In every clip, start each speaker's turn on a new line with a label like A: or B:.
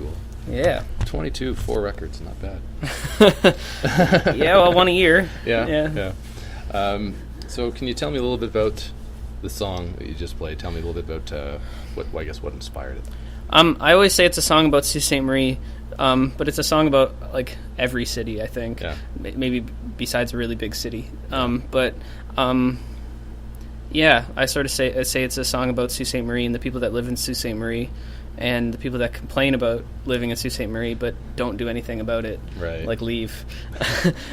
A: cool.
B: Yeah.
A: 22, 4 records, not bad.
B: Yeah, well, one a year.
A: Yeah. So can you tell me a little bit about the song that you just played? Tell me a little bit about what inspired it.
B: I always say it's a song about Sault Ste. Marie, but it's a song about like every city, I think.
A: Yeah.
B: Maybe besides a really big city. Yeah, I sort of say it's a song about Sault Ste. Marie and the people that live in Sault Ste. Marie, and the people that complain about living in Sault Ste. Marie but don't do anything about it,
A: Right.
B: like leave.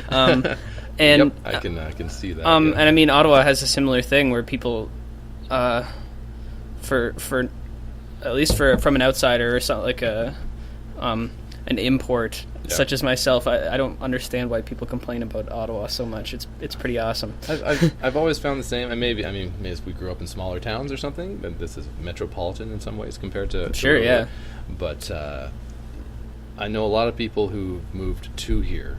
A: And
B: And
A: I can see that.
B: and I mean Ottawa has a similar thing where people, for at least from an outsider or something like an import such as myself, I don't understand why people complain about Ottawa so much. It's pretty awesome.
A: I've always found the same, and maybe we grew up in smaller towns or something, but this is metropolitan in some ways compared to
B: Sure,
A: Ottawa. But I know a lot of people who moved to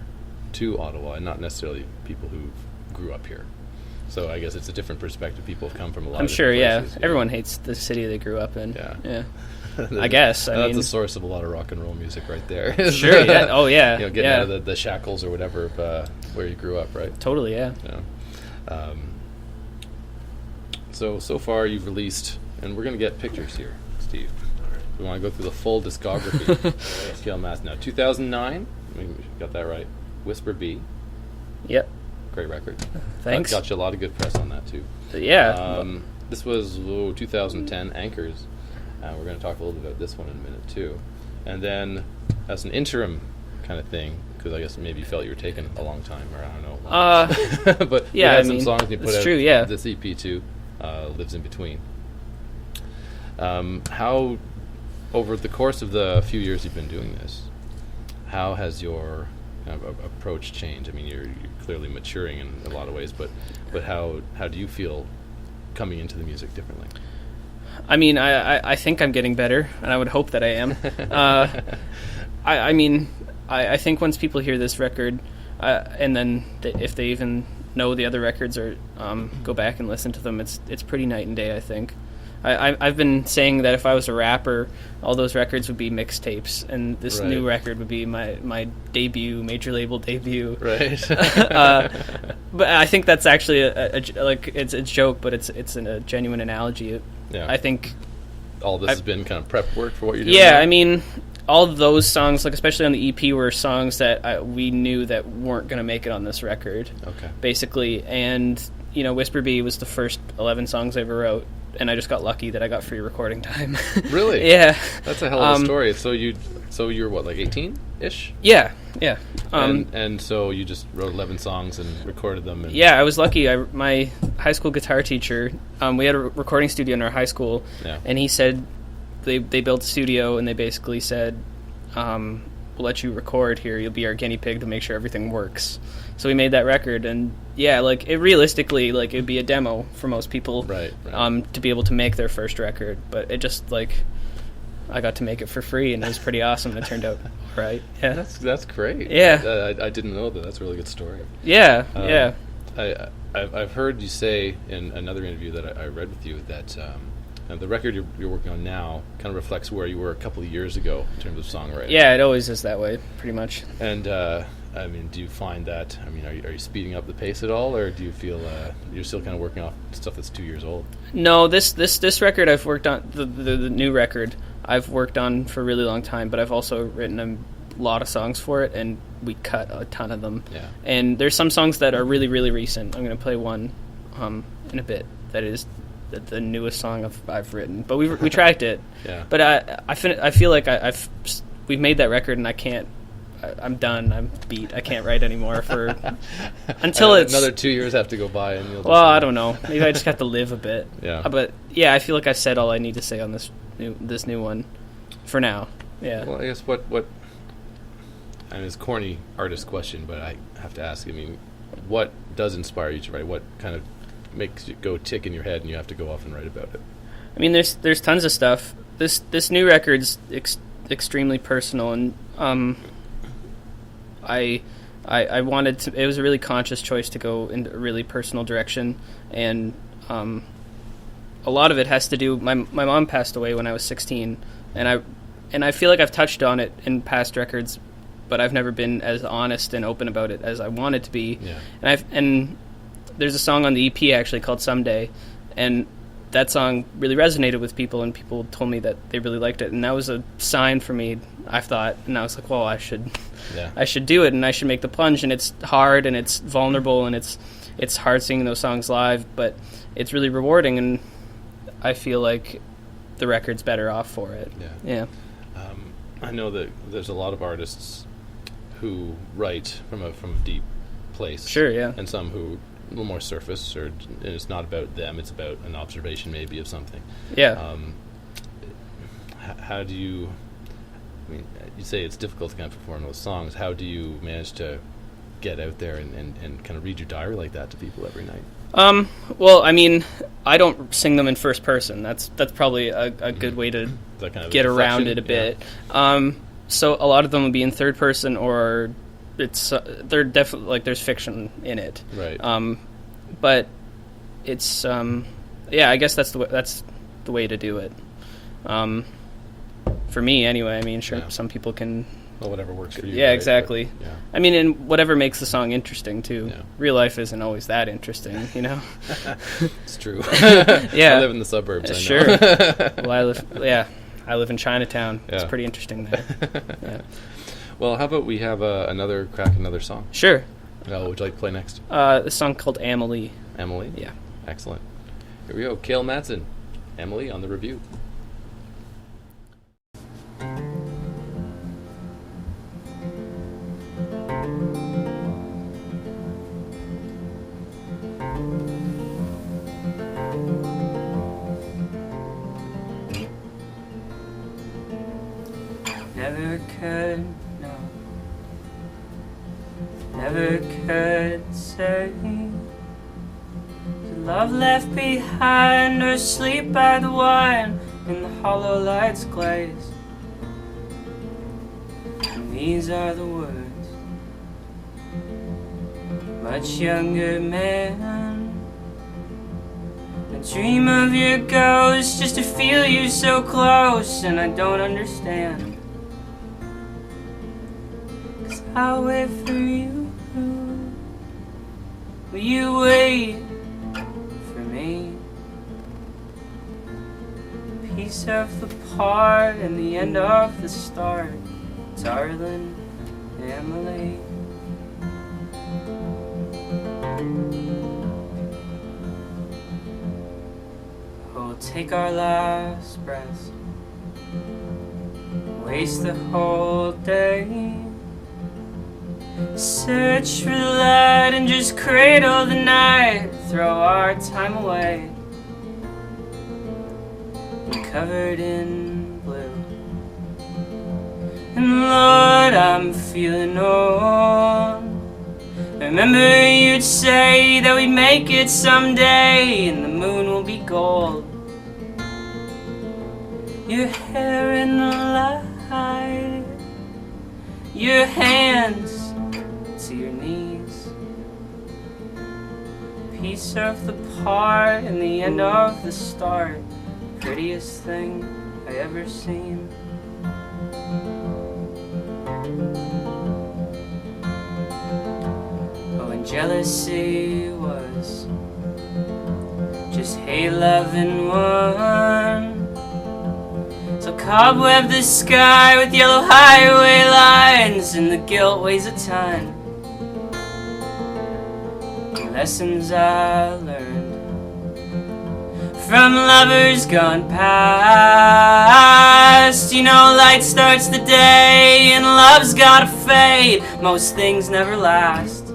A: Ottawa, and not necessarily people who grew up here. So I guess it's a different perspective. People have come from a lot.
B: I'm
A: of
B: sure.
A: different places,
B: Everyone hates the city they grew up in.
A: Yeah.
B: I guess.
A: That's the source of a lot of rock and roll music, right there.
B: Sure. Yeah. Oh, yeah.
A: Getting out of the shackles or whatever of where you grew up, right?
B: Totally. Yeah.
A: So far you've released, and we're going to get pictures here, Steve. We want to go through the full discography. Scale Mattson. Now, 2009. We got that right. Whisper Bee.
B: Yep.
A: Great record.
B: Thanks.
A: Got you a lot of good press on that too.
B: Yeah.
A: This was 2010 Anchors. We're going to talk a little bit about this one in a minute too. And then as an interim kind of thing, because I guess maybe you felt you were taking a long time, or I don't know. But
B: yeah,
A: you had some songs you put out.
B: True, yeah.
A: This EP too, Lives in Between. How, over the course of the few years you've been doing this, how has your kind of approach changed? I mean, you're clearly maturing in a lot of ways, but how do you feel coming into the music differently?
B: I mean, I think I'm getting better, and I would hope that I am. I think once people hear this record, and then if they even know the other records or go back and listen to them, it's pretty night and day, I think. I've been saying that if I was a rapper, all those records would be mixtapes, and this new record would be my debut, major label debut.
A: Right.
B: But I think that's actually it's a joke, but it's a genuine analogy.
A: Yeah.
B: I think
A: all this has been kind of prep work for what you're doing.
B: Yeah,
A: now?
B: I mean, all of those songs, like especially on the EP, were songs that we knew that weren't going to make it on this record.
A: Okay.
B: Basically, and Whisper Bee was the first 11 songs I ever wrote. And I just got lucky that I got free recording time.
A: Really?
B: Yeah.
A: That's a hell of a story. So you're what, like 18-ish?
B: Yeah.
A: And so you just wrote 11 songs and recorded them. And
B: yeah, I was lucky. My high school guitar teacher, we had a recording studio in our high school, and he said they built a studio, and they basically said, we'll let you record here. You'll be our guinea pig to make sure everything works. So we made that record, and realistically, it'd be a demo for most people,
A: right.
B: To be able to make their first record. But it just I got to make it for free, and it was pretty awesome. And it turned out right. Yeah,
A: that's great.
B: Yeah,
A: I didn't know that. That's a really good story.
B: Yeah,
A: I've heard you say in another interview that I read with you that the record you're working on now kind of reflects where you were a couple of years ago in terms of songwriting.
B: Yeah, it always is that way, pretty much.
A: And I mean, do you find that? I mean, are you speeding up the pace at all, or do you feel you're still kind of working off stuff that's 2 years old?
B: No, this record I've worked on, the new record I've worked on for a really long time, but I've also written a lot of songs for it, and we cut a ton of them.
A: Yeah.
B: And there's some songs that are really, really recent. I'm going to play one in a bit that is the newest song I've written, but we tracked it.
A: Yeah.
B: But I feel like we've made that record, and I'm done. I'm beat. I can't write anymore until it's
A: another 2 years have to go by, and you'll.
B: Well, I don't know. Maybe I just got to live a bit.
A: Yeah.
B: But yeah, I feel like I've said all I need to say on this new one, for now. Yeah.
A: Well, I guess what. I mean, it's a corny artist question, but I have to ask. I mean, what does inspire you to write? What kind of makes you go tick in your head, and you have to go off and write about it?
B: I mean, there's tons of stuff. This new record's extremely personal, and I wanted to. It was a really conscious choice to go in a really personal direction, and a lot of it has to do. My mom passed away when I was 16, and and I feel like I've touched on it in past records, but I've never been as honest and open about it as I wanted to be.
A: Yeah.
B: And there's a song on the EP actually called Someday, and that song really resonated with people, and people told me that they really liked it, and that was a sign for me, I thought, and I was like, well, I should do it, and I should make the plunge. And it's hard, and it's vulnerable, and it's hard singing those songs live, but it's really rewarding, and I feel like the record's better off for it. Yeah.
A: I know that there's a lot of artists who write from a deep place.
B: Sure, yeah.
A: And some who a little more surface, and it's not about them, it's about an observation maybe of something.
B: Yeah.
A: How do you, I mean, you say it's difficult to kind of perform those songs. How do you manage to get out there and kind of read your diary like that to people every night?
B: Well, I mean, I don't sing them in first person. That's probably a good way to
A: kind of
B: get around it a bit. Yeah. So a lot of them will be in third person, or they're definitely, like, there's fiction in it.
A: Right.
B: But it's I guess that's the way to do it. For me anyway. I mean, sure, some people can.
A: Well, whatever works for you.
B: Yeah,
A: right?
B: exactly.
A: But, yeah.
B: I mean, and whatever makes the song interesting too.
A: Yeah.
B: Real life isn't always that interesting, you know.
A: It's true.
B: Yeah.
A: I live in the suburbs. I know.
B: Sure. Well, I live in Chinatown. Yeah. It's pretty interesting there. Yeah.
A: Well, how about we have another song?
B: Sure.
A: What would you like to play next?
B: A song called Amelie.
A: Amelie?
B: Yeah.
A: Excellent. Here we go. Kalle Mattson. Amelie on the Revue.
C: Never could say the love left behind, or sleep by the wine in the hollow light's glaze. And these are the words, much younger man. I dream of your ghost just to feel you so close, and I don't understand. I'll wait for you. Will you wait for me? Piece of the part and the end of the start, darling Amelie. Oh, take our last breath, waste the whole day. Search for the light and just cradle the night. Throw our time away, covered in blue. And Lord, I'm feeling old. Remember you'd say that we'd make it someday, and the moon will be gold. Your hair in the light, your hands to your knees. Piece of the part and the end of the start, prettiest thing I ever seen. Oh, and jealousy was just hate, love, and one. So cobweb the sky with yellow highway lines, and the guilt weighs a ton. Lessons I learned from lovers gone past. You know, light starts the day and love's gotta fade. Most things never last.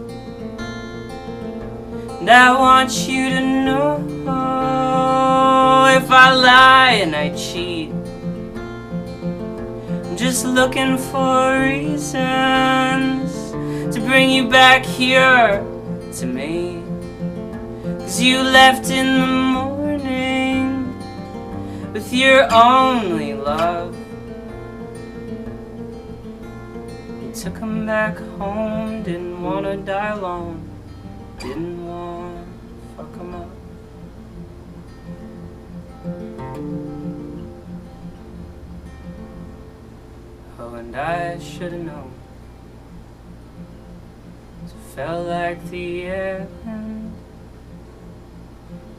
C: And I want you to know, if I lie and I cheat, I'm just looking for reasons to bring you back here to me. 'Cause you left in the morning with your only love. You took him back home, didn't wanna die alone, didn't wanna fuck him up. Oh, and I should have known. It felt like the end.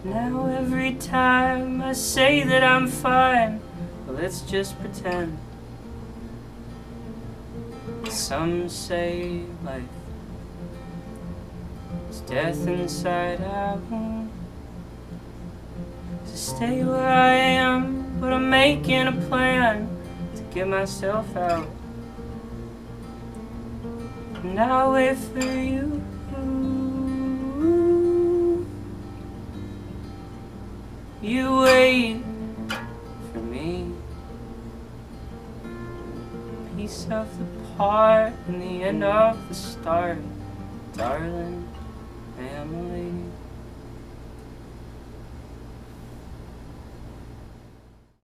C: Now every time I say that I'm fine, well, let's just pretend. Some say life is death inside out. To stay where I am, but I'm making a plan to get myself out. And I'll wait for you. You wait for me. Piece of the part and the end of the start, darling Emily.